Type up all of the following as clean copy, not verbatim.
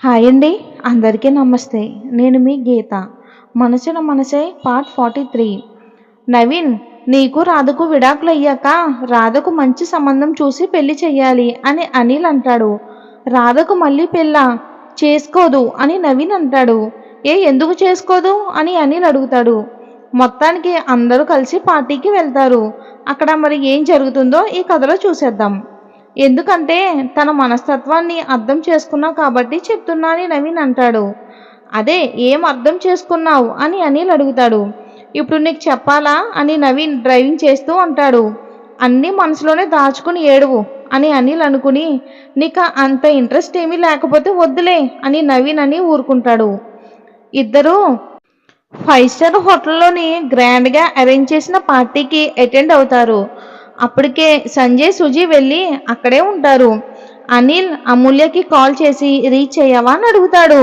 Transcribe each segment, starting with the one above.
Hi అండి. అందరికీ నమస్తే. నేను మీ గీత. మనసున మనసే పార్ట్ 43. నవీన్, నీకు రాధకు విడాకులయ్యాక రాధకు మంచి సంబంధం చూసి పెళ్లి చెయ్యాలి అని అనిల్ అంటాడు. రాధకు మళ్ళీ పెళ్ళా? చేసుకోదు అని నవీన్ అంటాడు. ఎందుకు చేసుకోదు అని అనిల్ అడుగుతాడు. మొత్తానికి అందరూ కలిసి పార్టీకి వెళ్తారు. అక్కడ మరి ఏం జరుగుతుందో ఈ కథలో చూసేద్దాం. ఎందుకంటే తన మనస్తత్వాన్ని అర్థం చేసుకున్నావు కాబట్టి చెప్తున్నా అని నవీన్ అంటాడు. అదే, ఏం అర్థం చేసుకున్నావు అని అనిల్ అడుగుతాడు. ఇప్పుడు నీకు చెప్పాలా అని నవీన్ డ్రైవింగ్ చేస్తూ అంటాడు. అన్నీ మనసులోనే దాచుకుని ఏడువు అని అనిల్ అనుకుని, నీకు అంత ఇంట్రెస్ట్ ఏమీ లేకపోతే వద్దులే అని నవీన్ అని ఊరుకుంటాడు. ఇద్దరూ 5 స్టార్ హోటల్లోని గ్రాండ్గా అరేంజ్ చేసిన పార్టీకి అటెండ్ అవుతారు. అప్పటికే సంజయ్, సుజీ వెళ్ళి అక్కడే ఉంటారు. అనిల్ అమూల్యకి కాల్ చేసి రీచ్ అయ్యావా అని అడుగుతాడు.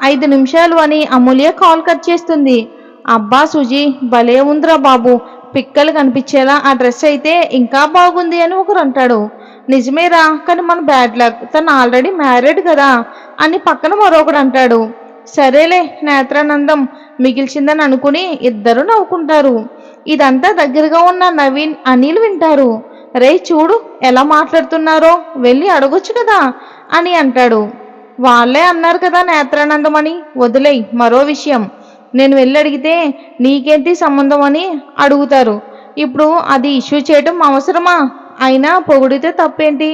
5 నిమిషాలు అని అమూల్య కాల్ కట్ చేస్తుంది. అబ్బా సుజీ, భలే ఉందిరా బాబు, పిక్కలు కనిపించేలా ఆ డ్రెస్ అయితే ఇంకా బాగుంది అని ఒకరు అంటాడు. నిజమేరా, కానీ మన బ్యాడ్ లక్, తను ఆల్రెడీ మ్యారీడ్ కదా అని పక్కన మరొకడు అంటాడు. సరేలే నేత్రానందం మిగిల్చిందని అనుకుని ఇద్దరు నవ్వుకుంటారు. ఇదంతా దగ్గరగా ఉన్న నవీన్, అనిల్ వింటారు. రే చూడు ఎలా మాట్లాడుతున్నారో, వెళ్ళి అడగొచ్చు కదా అని అంటాడు. వాళ్ళే అన్నారు కదా నేత్రానందం అని, వదిలేయ్. మరో విషయం, నేను వెళ్ళి అడిగితే నీకేంటి సంబంధం అని అడుగుతారు. ఇప్పుడు అది ఇష్యూ చేయడం అవసరమా? అయినా పొగిడితే తప్పేంటి?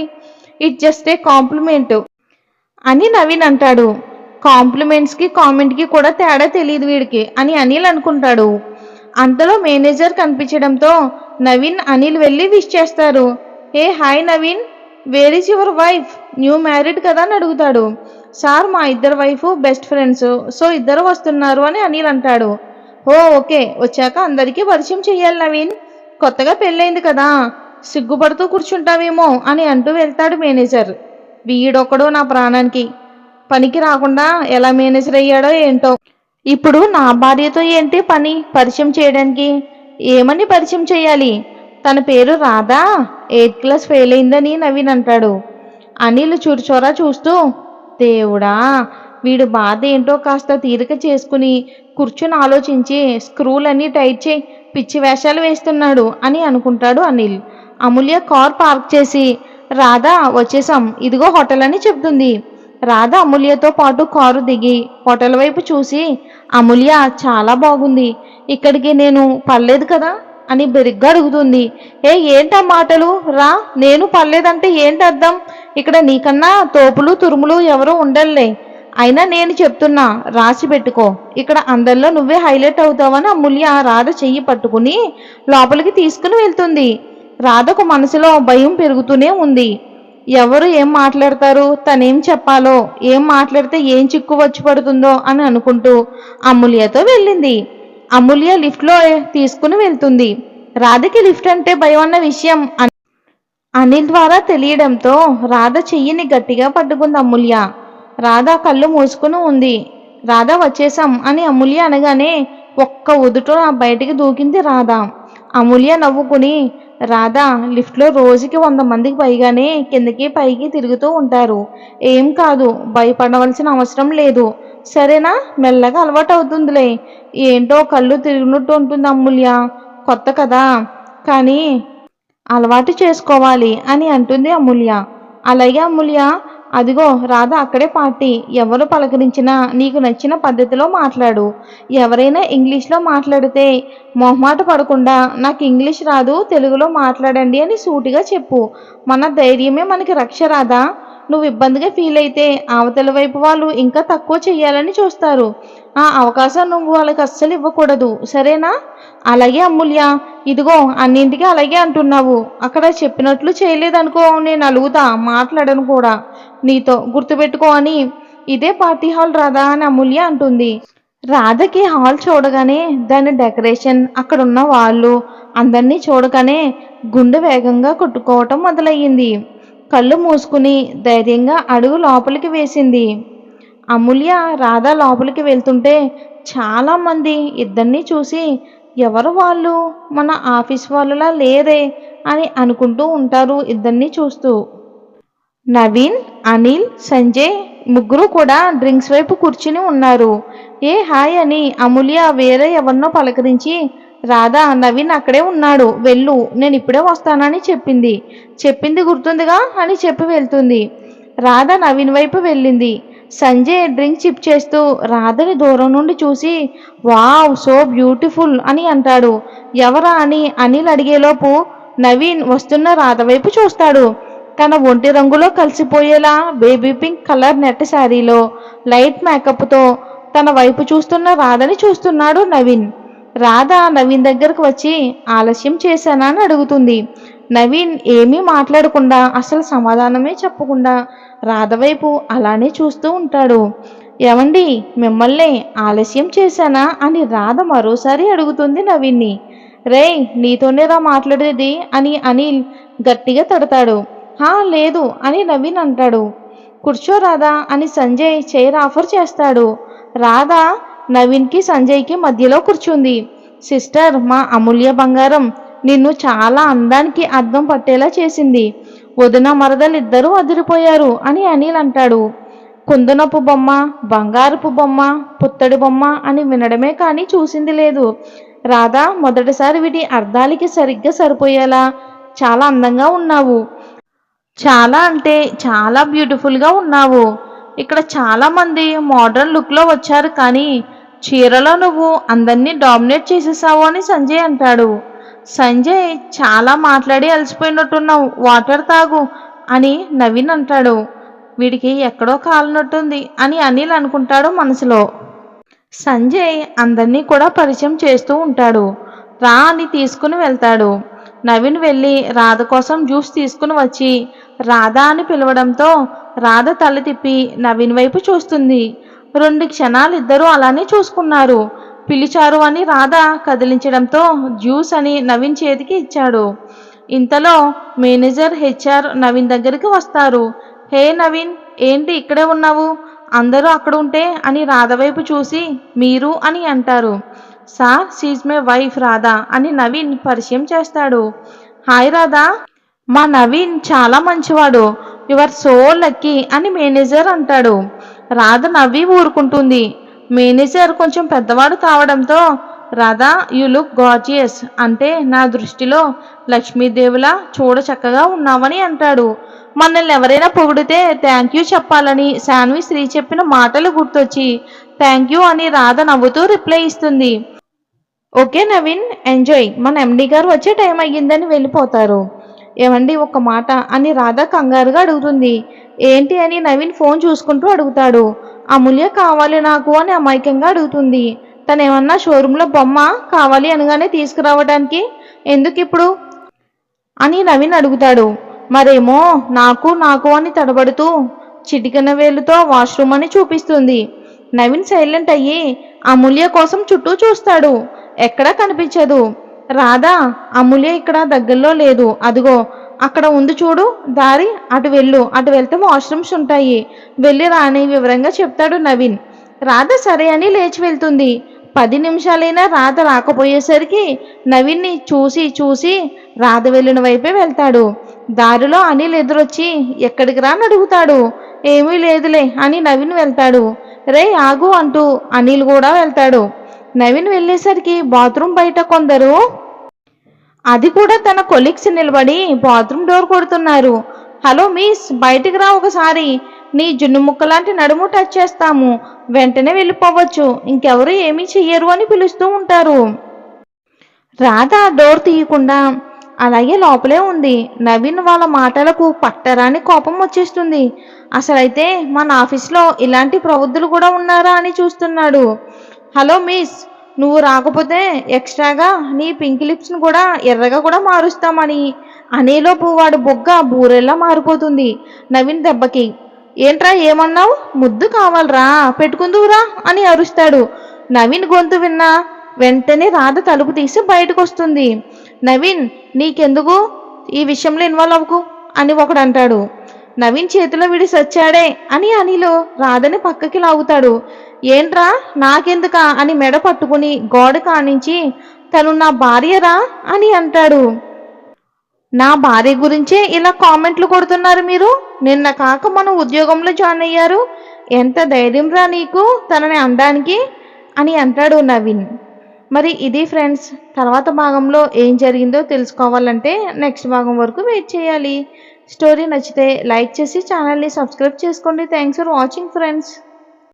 ఇట్ జస్ట్ ఏ కాంప్లిమెంట్ అని నవీన్ అంటాడు. కాంప్లిమెంట్స్కి కామెంట్కి కూడా తేడా తెలియదు వీడికి అని అనిల్ అనుకుంటాడు. అంతలో మేనేజర్ కనిపించడంతో నవీన్, అనిల్ వెళ్ళి విష్ చేస్తారు. Hi Naveen, where is your wife? New married కదా అని అడుగుతాడు. సార్, మా ఇద్దరు వైఫ్ బెస్ట్ ఫ్రెండ్స్, సో ఇద్దరు వస్తున్నారు అని అనిల్ అంటాడు. ఓకే, వచ్చాక అందరికీ పరిచయం చెయ్యాలి నవీన్, కొత్తగా పెళ్ళైంది కదా, సిగ్గుపడుతూ కూర్చుంటావేమో అని అంటూ వెళ్తాడు మేనేజర్. వీడొక్కడో నా ప్రాణానికి పనికి రాకుండా ఎలా మేనేజర్ అయ్యాడో ఏంటో. ఇప్పుడు నా భార్యతో ఏంటి పని పరిచయం చేయడానికి? ఏమని పరిచయం చేయాలి? తన పేరు రాధా, 8th క్లాస్ ఫెయిల్ అయిందని నవీన్ అంటాడు. అనిల్ చురుచోరా చూస్తూ, దేవుడా, వీడు బాధ ఏంటో కాస్త తీరిక చేసుకుని కూర్చుని ఆలోచించి స్క్రూలన్నీ టైట్ చేయి, పిచ్చి వేషాలు వేస్తున్నాడు అని అనుకుంటాడు అనిల్. అమూల్య కార్ పార్క్ చేసి, రాధా వచ్చేసాం, ఇదిగో హోటల్ అని చెప్తుంది. రాధ అమూల్యతో పాటు కారు దిగి హోటల్ వైపు చూసి, అమూల్య చాలా బాగుంది, ఇక్కడికి నేను పర్లేదు కదా అని బెరిగ్గా అడుగుతుంది. ఏంటా మాటలు? రా, నేను పర్లేదంటే ఏంటి అర్థం? ఇక్కడ నీకన్నా తోపులు తురుములు ఎవరూ ఉండలే. అయినా నేను చెప్తున్నా, రాసి పెట్టుకో, ఇక్కడ అందరిలో నువ్వే హైలైట్ అవుతావని అమూల్య రాధ చెయ్యి పట్టుకుని లోపలికి తీసుకుని వెళ్తుంది. రాధకు మనసులో భయం పెరుగుతూనే ఉంది. ఎవరు ఏం మాట్లాడతారు, తనేం చెప్పాలో, ఏం మాట్లాడితే ఏం చిక్కు వచ్చి పడుతుందో అని అనుకుంటూ అమూల్యతో వెళ్ళింది. అమూల్య లిఫ్ట్లో తీసుకుని వెళ్తుంది. రాధకి లిఫ్ట్ అంటే భయం అన్న విషయం అనిల్ ద్వారా తెలియడంతో రాధ చెయ్యిని గట్టిగా పట్టుకుంది అమూల్య. రాధ కళ్ళు మూసుకుని ఉంది. రాధ వచ్చేసాం అని అమూల్య అనగానే ఒక్క ఉదుటో బయటికి దూకింది రాధ. అమూల్య నవ్వుకుని, రాధా, లిఫ్ట్లో రోజుకి 100 మందికి పైగానే కిందకి పైకి తిరుగుతూ ఉంటారు, ఏం కాదు, భయపడవలసిన అవసరం లేదు, సరేనా? మెల్లగా అలవాటు అవుతుందిలే. ఏంటో కళ్ళు తిరిగినట్టు ఉంటుంది అమూల్య, కొత్త కదా, కానీ అలవాటు చేసుకోవాలి అని అంటుంది అమూల్య. అలాగే అమూల్య, అదిగో రాధ అక్కడే పార్టీ, ఎవరు పలకరించినా నీకు నచ్చిన పద్ధతిలో మాట్లాడు. ఎవరైనా ఇంగ్లీష్లో మాట్లాడితే మొహమాట పడకుండా నాకు ఇంగ్లీష్ రాదు, తెలుగులో మాట్లాడండి అని సూటిగా చెప్పు. మన ధైర్యమే మనకి రక్ష. రాదా, నువ్వు ఇబ్బందిగా ఫీల్ అయితే అవతల వైపు వాళ్ళు ఇంకా తక్కువ చెయ్యాలని చూస్తారు. ఆ అవకాశం నువ్వు వాళ్ళకి అస్సలు ఇవ్వకూడదు, సరేనా? అలాగే అమూల్య, ఇదిగో అన్నింటికి అలాగే అంటున్నావు, అక్కడ చెప్పినట్లు చేయలేదనుకో, నేను అలుగుతా, మాట్లాడను కూడా నీతో, గుర్తుపెట్టుకో అని. ఇదే పార్టీ హాల్ రాధా అని అమూల్య అంటుంది. రాధకి హాల్ చూడగానే, దాని డెకరేషన్, అక్కడున్న వాళ్ళు అందరినీ చూడగానే గుండె వేగంగా కొట్టుకోవటం మొదలయ్యింది. కళ్ళు మూసుకుని ధైర్యంగా అడుగు లోపలికి వేసింది. అమూల్య రాధ లోపలికి వెళ్తుంటే చాలామంది ఇద్దరిని చూసి, ఎవరు వాళ్ళు, మన ఆఫీస్ వాళ్ళలా లేరే అని అనుకుంటూ ఉంటారు ఇద్దరిని చూస్తూ. నవీన్, అనిల్, సంజయ్ ముగ్గురు కూడా డ్రింక్స్ వైపు కూర్చుని ఉన్నారు. ఏ హాయ్ అని అమూల్య వేరే ఎవరినో పలకరించి, రాధా, నవీన్ అక్కడే ఉన్నాడు, వెళ్ళు, నేను ఇప్పుడే వస్తానని చెప్పింది గుర్తుందిగా అని చెప్పి వెళ్తుంది. రాధ నవీన్ వైపు వెళ్ళింది. సంజయ్ డ్రింక్ చిప్ చేస్తూ రాధని దూరం నుండి చూసి, వావ్, సో బ్యూటిఫుల్ అని అంటాడు. ఎవరా అని అనిల్ అడిగేలోపు నవీన్ వస్తున్న రాధ వైపు చూస్తాడు. తన ఒంటి రంగులో కలిసిపోయేలా బేబీ పింక్ కలర్ నెట్ శారీలో లైట్ మేకప్తో తన వైపు చూస్తున్న రాధని చూస్తున్నాడు నవీన్. రాధ నవీన్ దగ్గరకు వచ్చి, ఆలస్యం చేశానా అని అడుగుతుంది. నవీన్ ఏమీ మాట్లాడకుండా, అసలు సమాధానమే చెప్పకుండా రాధ వైపు అలానే చూస్తూ ఉంటాడు. ఏమండి, మిమ్మల్ని ఆలస్యం చేశానా అని రాధ మరోసారి అడుగుతుంది నవీన్ని. రేయ్, నీతోనేరా మాట్లాడేది అని అనిల్ గట్టిగా తడతాడు. లేదు అని నవీన్ అంటాడు. కూర్చో రాధా అని సంజయ్ చైర్ ఆఫర్ చేస్తాడు. రాధ నవీన్కి సంజయ్కి మధ్యలో కూర్చుంది. సిస్టర్, మా అమూల్య బంగారం, నిన్ను చాలా అందానికి అద్దం పట్టేలా చేసింది. వదిన మరదలిద్దరూ అదిరిపోయారు అని అనిల్ అంటాడు. కుందనపు బొమ్మ, బంగారపు బొమ్మ, పుత్తడి బొమ్మ అని వినడమే కానీ చూసింది లేదు. రాధా, మొదటిసారి వీటి అర్థాలకి సరిగ్గా సరిపోయేలా చాలా అందంగా ఉన్నావు. చాలా అంటే చాలా బ్యూటిఫుల్గా ఉన్నావు. ఇక్కడ చాలామంది మోడర్న్ లుక్లో వచ్చారు, కానీ చీరలో నువ్వు అందరినీ డామినేట్ చేసేసావు అని సంజయ్ అంటాడు. సంజయ్, చాలా మాట్లాడి అలసిపోయినట్టున్నావు, వాటర్ తాగు అని నవీన్ అంటాడు. వీడికి ఎక్కడో కాలినట్టుంది అని అనిల్ అనుకుంటాడు మనసులో. సంజయ్ అందరినీ కూడా పరిచయం చేస్తూ ఉంటాడు. రా అని తీసుకుని వెళ్తాడు. నవీన్ వెళ్ళి రాధ కోసం జ్యూస్ తీసుకుని వచ్చి రాధా అని పిలవడంతో రాధ తల తిప్పి నవీన్ వైపు చూస్తుంది. 2 క్షణాలు ఇద్దరూ అలానే చూసుకున్నారు. పిలిచారు అని రాధ కదిలించడంతో జ్యూస్ అని నవీన్ చేతికి ఇచ్చాడు. ఇంతలో మేనేజర్ హెచ్ఆర్ నవీన్ దగ్గరికి వస్తారు. హే నవీన్, ఏంటి ఇక్కడే ఉన్నావు? అందరూ అక్కడ ఉంటే అని రాధ వైపు చూసి మీరు అని అంటారు. Sir, she's my wife Radha అని నవీన్ పరిచయం చేస్తాడు. హాయ్ రాధా, మా నవీన్ చాలా మంచివాడు, యు ఆర్ సో లక్కీ అని మేనేజర్ అంటాడు. రాధ నవ్వి ఊరుకుంటుంది. మేనేజర్ కొంచెం పెద్దవాడు కావడంతో, రాధా, యు లుక్ గార్జియస్ అంటే నా దృష్టిలో లక్ష్మీదేవిలా చూడ చక్కగా ఉన్నావని అంటాడు. మనల్ని ఎవరైనా పొగిడితే థ్యాంక్ యూ చెప్పాలని శాన్వి శ్రీ చెప్పిన మాటలు గుర్తొచ్చి థ్యాంక్ యూ అని రాధ నవ్వుతూ రిప్లై ఇస్తుంది. ఓకే నవీన్, ఎంజాయ్, మన ఎండి గారు వచ్చే టైం అయ్యిందని వెళ్ళిపోతారు. ఏమండి, ఒక మాట అని రాధ కంగారుగా అడుగుతుంది. ఏంటి అని నవీన్ ఫోన్ చూసుకుంటూ అడుగుతాడు. అమూల్య కావాలి నాకు అని అమాయకంగా అడుగుతుంది. తనేమన్నా షోరూంలో బొమ్మ కావాలి అనగానే తీసుకురావడానికి ఎందుకు ఇప్పుడు అని నవీన్ అడుగుతాడు. మరేమో నాకు అని తడబడుతూ చిటికెన వేలుతో వాష్రూమ్ అని చూపిస్తుంది. నవీన్ సైలెంట్ అయ్యి అమూల్య కోసం చుట్టూ చూస్తాడు. ఎక్కడా కనిపించదు. రాధా, అమూల్య ఇక్కడ దగ్గరలో లేదు, అదిగో అక్కడ ఉంది చూడు దారి, అటు వెళ్ళు, అటు వెళ్తే వాష్రూమ్స్ ఉంటాయి, వెళ్ళి రాని వివరంగా చెప్తాడు నవీన్. రాధ సరే అని లేచి వెళ్తుంది. 10 నిమిషాలైనా రాధ రాకపోయేసరికి నవీన్ని చూసి రాధ వెళ్ళిన వైపే వెళ్తాడు. దారిలో అనిల్ ఎదురొచ్చి ఎక్కడికి రాని అడుగుతాడు. ఏమీ లేదులే అని నవీన్ వెళ్తాడు. రే ఆగు అంటూ అనిల్ కూడా వెళ్తాడు. నవీన్ వెళ్ళేసరికి బాత్రూమ్ బయట కొందరు, అది కూడా తన కొలీగ్స్ నిలబడి బాత్రూమ్ డోర్ కొడుతున్నారు. హలో మిస్, బయటికి రా ఒకసారి, నీ జున్ను ముక్కలాంటి నడుము టచ్ చేస్తాము, వెంటనే వెళ్ళిపోవచ్చు, ఇంకెవరు ఏమీ చెయ్యరు అని పిలుస్తూ ఉంటారు. రాధ డోర్ తీయకుండా అలాగే లోపలే ఉంది. నవీన్ వాళ్ళ మాటలకు పట్టరాని కోపం వచ్చేస్తుంది. అసలైతే మన ఆఫీస్లో ఇలాంటి ప్రవృద్ధులు కూడా ఉన్నారా అని చూస్తున్నాడు. హలో మిస్, నువ్వు రాకపోతే ఎక్స్ట్రాగా నీ పింక్ లిప్స్ను కూడా ఎర్రగా కూడా మారుస్తామని అనేలోపు వాడు బొగ్గ బూరెల్లా మారిపోతుంది నవీన్ దెబ్బకి. ఏంట్రా ఏమన్నావు? ముద్దు కావాలరా, పెట్టుకుందువురా అని అరుస్తాడు. నవీన్ గొంతు విన్నా వెంటనే రాధ తలుపు తీసి బయటకు వస్తుంది. నవీన్, నీకెందుకు ఈ విషయంలో ఇన్వాల్వ్ అవ్వకు అని ఒకడు అంటాడు. నవీన్ చేతిలో విడి సచ్చాడే అని అనిలు రాధని పక్కకి లాగుతాడు. ఏంట్రా నాకెందుకా అని మెడ పట్టుకుని గోడ కానించి తను నా భార్యరా అని అంటాడు. నా భార్య గురించే ఇలా కామెంట్లు కొడుతున్నారు మీరు? నిన్న కాక మన ఉద్యోగంలో జాయిన్ అయ్యారు, ఎంత ధైర్యం రా నీకు తనని అనడానికి అని అంటాడు నవీన్. మరి ఇది ఫ్రెండ్స్, తర్వాత భాగంలో ఏం జరిగిందో తెలుసుకోవాలంటే నెక్స్ట్ భాగం వరకు వెయిట్ చేయాలి. స్టోరీ నచ్చితే లైక్ చేసి ఛానల్ని సబ్స్క్రైబ్ చేసుకోండి. Thanks for watching friends.